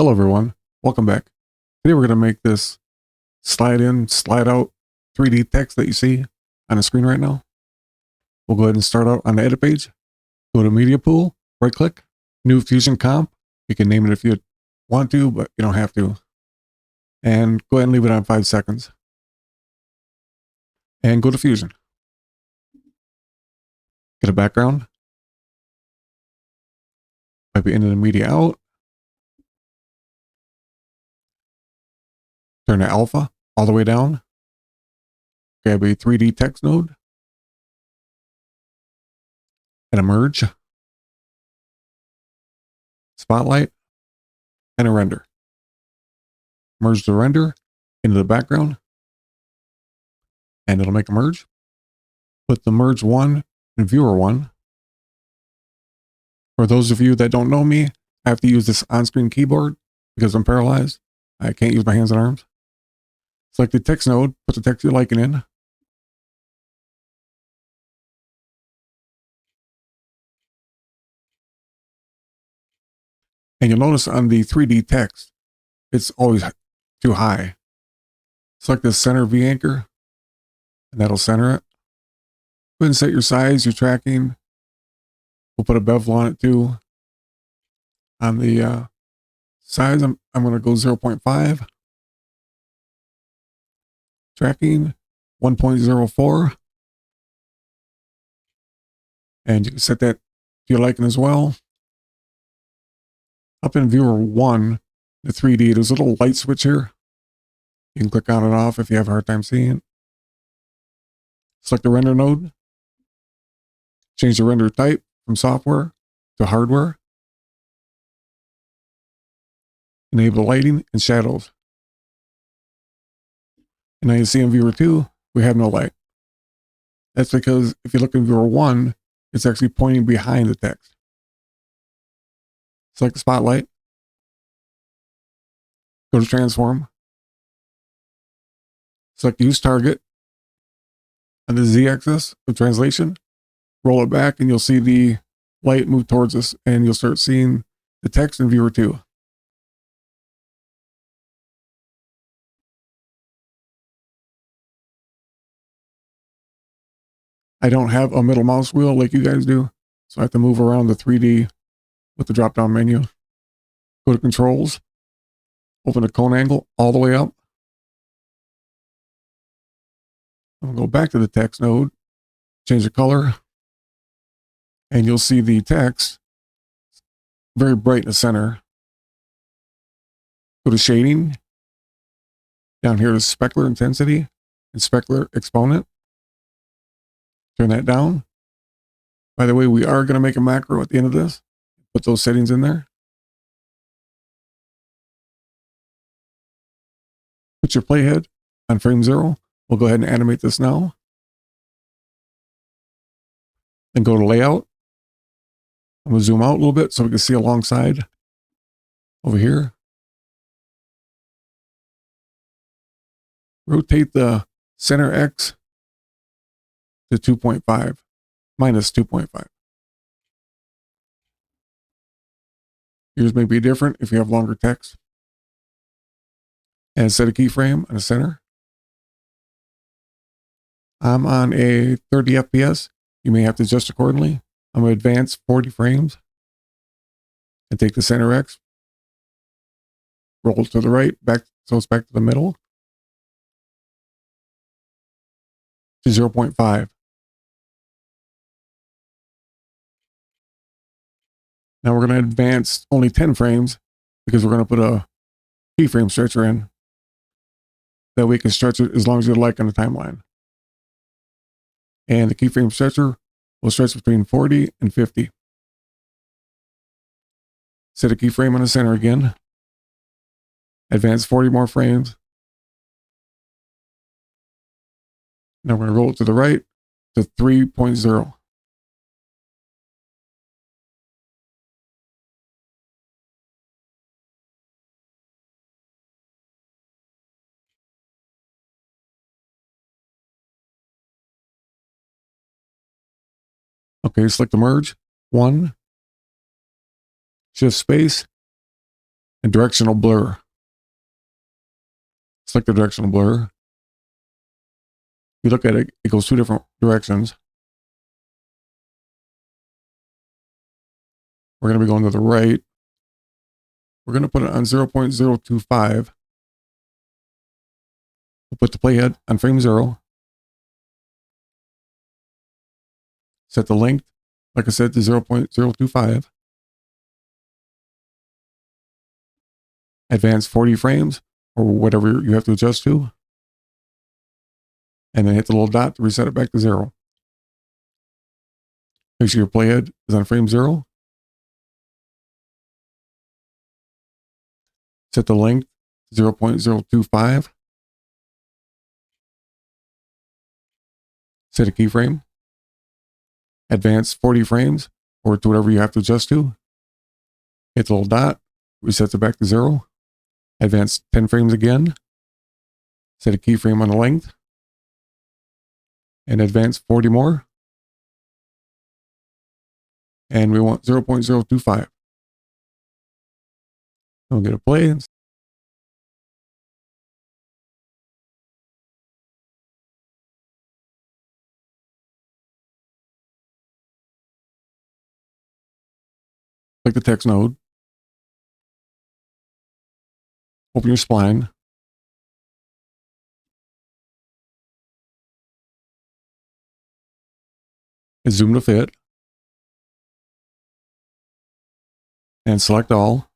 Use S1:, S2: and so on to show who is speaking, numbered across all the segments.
S1: Hello everyone, welcome back. Today we're going to make this slide in, slide out 3D text that you see on the screen right now. We'll go ahead and start out on the edit page. Go to media pool, right click, new fusion comp. You can name it if you want to, but you don't have to. And go ahead and leave it on 5 seconds. And go to fusion. Get a background. Wipe it into the media out. Turn to alpha all the way down. Grab a 3D text node. And a merge. Spotlight. And a render. Merge the render into the background. And it'll make a merge. Put the merge 1 and viewer 1. For those of you that don't know me, I have to use this on-screen keyboard because I'm paralyzed. I can't use my hands and arms. Select the text node, put the text you're liking in. And you'll notice on the 3D text, it's always too high. Select the center V anchor, and that'll center it. Go ahead and set your size, your tracking. We'll put a bevel on it too. On the size, I'm going to go 0.5. Tracking 1.04. And you can set that to your liking as well. Up in viewer 1, the 3D, there's a little light switch here. You can click on and off if you have a hard time seeing it. Select the render node. Change the render type from software to hardware. Enable lighting and shadows. And now you see in viewer 2, we have no light. That's because if you look in viewer 1, it's actually pointing behind the text. Select the spotlight. Go to transform. Select use target. On the z-axis of translation, roll it back and you'll see the light move towards us and you'll start seeing the text in viewer 2. I don't have a middle mouse wheel like you guys do, so I have to move around the 3D with the drop-down menu. Go to controls, open the cone angle all the way up. I'm going to go back to the text node, change the color, and you'll see the text very bright in the center. Go to shading, down here to specular intensity and specular exponent. Turn that down. By the way, we are going to make a macro at the end of this. Put those settings in there. Put your playhead on frame 0. We'll go ahead and animate this now. Then go to layout. I'm going to zoom out a little bit so we can see alongside over here. Rotate the center X to 2.5, minus 2.5. Yours may be different if you have longer text. And set a keyframe on the center. I'm on a 30 FPS. You may have to adjust accordingly. I'm going to advance 40 frames. And take the center X. Roll to the right, back so it's back to the middle. To 0.5. Now we're going to advance only 10 frames because we're going to put a keyframe stretcher in. That way we can stretch it as long as you like on the timeline. And the keyframe stretcher will stretch between 40 and 50. Set a keyframe on the center again. Advance 40 more frames. Now we're going to roll it to the right to 3.0. Okay, select the merge. 1. Shift space. and directional blur. Select the directional blur. If you look at it, it goes two different directions. We're going to be going to the right. We're going to put it on 0.025. We'll put the playhead on frame 0. Set the length, like I said, to 0.025. Advance 40 frames, or whatever you have to adjust to. And then hit the little dot to reset it back to 0. Make sure your playhead is on frame 0. Set the length to 0.025. Set a keyframe. Advance 40 frames, or to whatever you have to adjust to. Hit the little dot, resets it back to 0. Advance 10 frames again. Set a keyframe on the length. And advance 40 more. And we want 0.025. We'll get a play. Click the text node. Open your spline. And zoom to fit. And select all.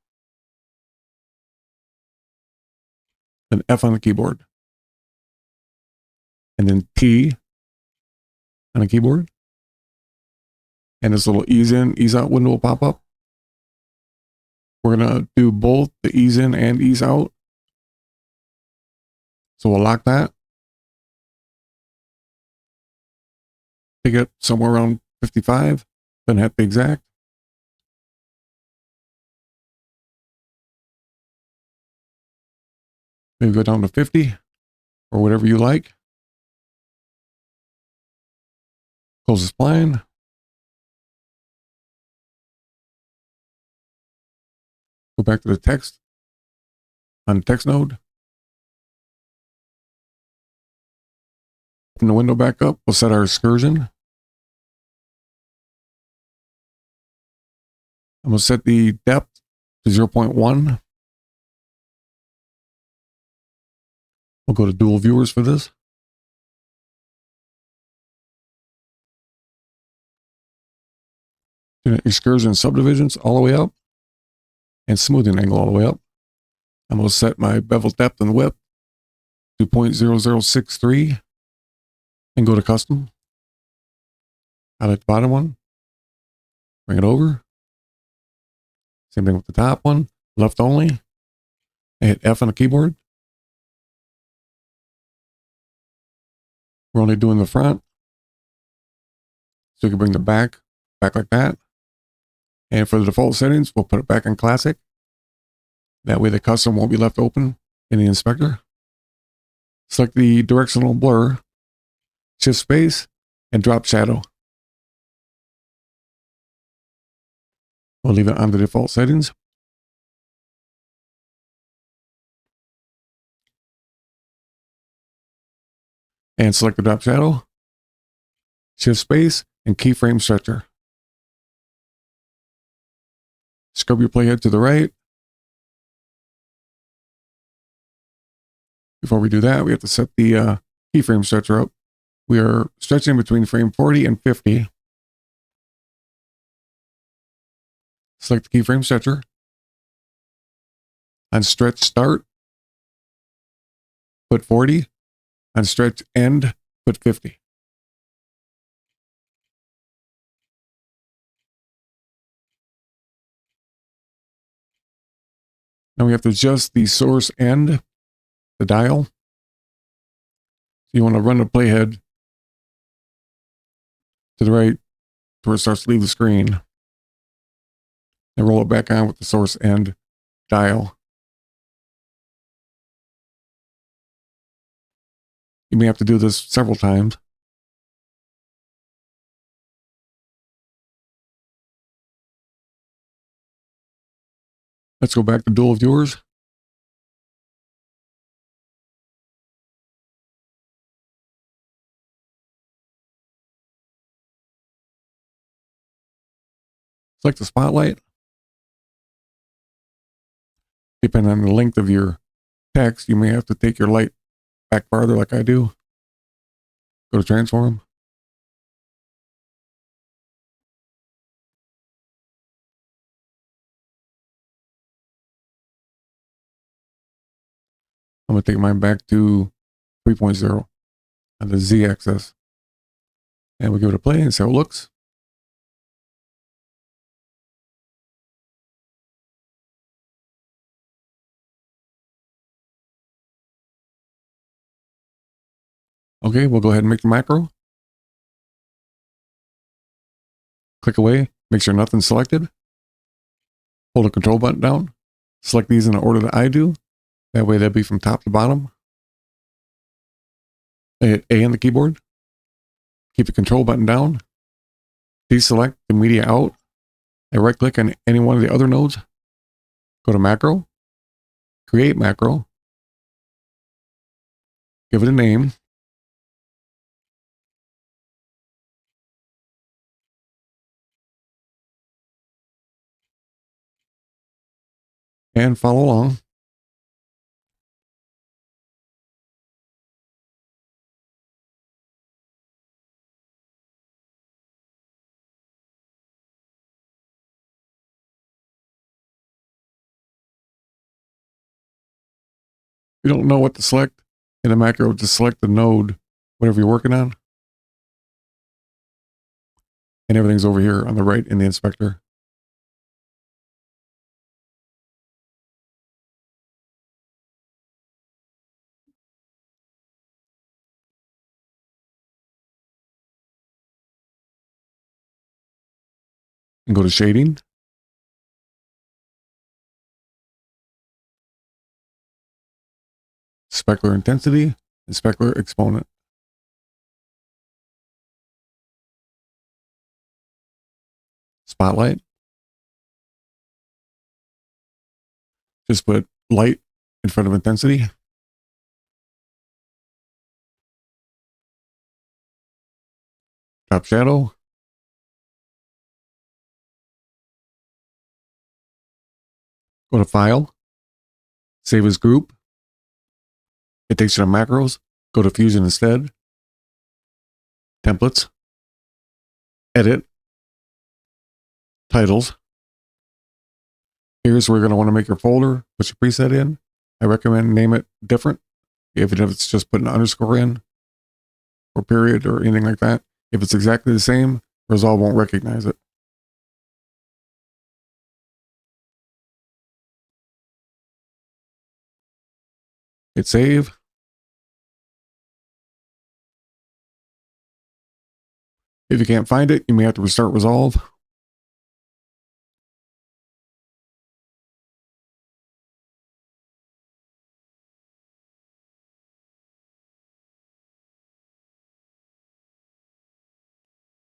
S1: Then F on the keyboard. And then T on the keyboard. And this little ease in, ease out window will pop up. We're going to do both the ease in and ease out. So we'll lock that. Take it somewhere around 55. Then hit the exact. Maybe go down to 50 or whatever you like. Close the spline. Go back to the text on the text node. Open the window back up. We'll set our excursion. I'm going to set the depth to 0.1. We'll go to dual viewers for this. Excursion subdivisions all the way up. And smoothing angle all the way up. I'm going to set my bevel depth and width to 0.0063 and go to custom. Highlight the bottom one. Bring it over. Same thing with the top one. Left only. And hit F on the keyboard. We're only doing the front. So you can bring the back like that. And for the default settings, we'll put it back in classic. That way the custom won't be left open in the inspector. Select the directional blur, shift space, and drop shadow. We'll leave it on the default settings. And select the drop shadow, shift space, and keyframe stretcher. Scrub your playhead to the right. Before we do that, we have to set the keyframe stretcher up. We are stretching between frame 40 and 50. Select the keyframe stretcher. On stretch start, put 40. On stretch end, put 50. Now we have to adjust the source end, the dial. So you want to run the playhead to the right to where it starts to leave the screen. And roll it back on with the source end dial. You may have to do this several times. Let's go back to dual viewers. Select the spotlight. Depending on the length of your text, you may have to take your light back farther like I do. Go to transform. I'm going to take mine back to 3.0 on the Z axis. And we'll give it a play and see how it looks. Okay, we'll go ahead and make the macro. Click away, make sure nothing's selected. Hold the control button down. Select these in the order that I do. That way they'll be from top to bottom. I hit A on the keyboard. Keep the control button down. Deselect the media out. I right click on any one of the other nodes. Go to macro. Create macro. Give it a name. And follow along. If you don't know what to select in the macro, just select the node, whatever you're working on. And everything's over here on the right in the inspector. And go to shading. Specular intensity and specular exponent. Spotlight. Just put light in front of intensity. Top shadow. Go to file. Save as group. It takes you to macros. Go to Fusion instead. Templates. Edit. Titles. Here's where you're going to want to make your folder. Put your preset in. I recommend name it different. Even if it's just put an underscore in or period or anything like that. If it's exactly the same, Resolve won't recognize it. Hit save. If you can't find it, you may have to restart Resolve.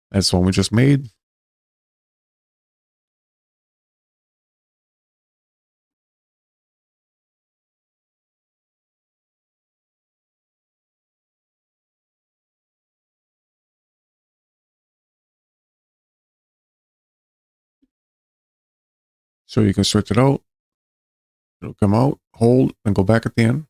S1: That's the one we just made. So you can switch it out. It'll come out, hold, and go back at the end.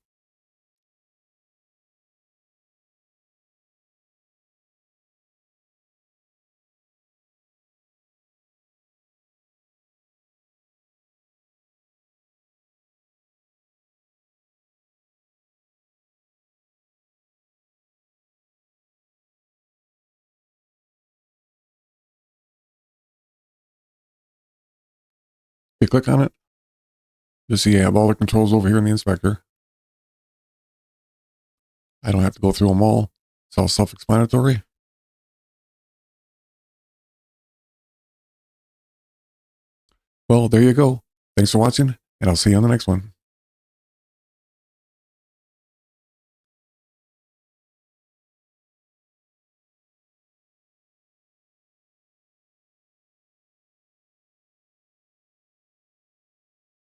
S1: If you click on it, you'll see I have all the controls over here in the inspector. I don't have to go through them all. It's all self-explanatory. Well, there you go. Thanks for watching, and I'll see you on the next one.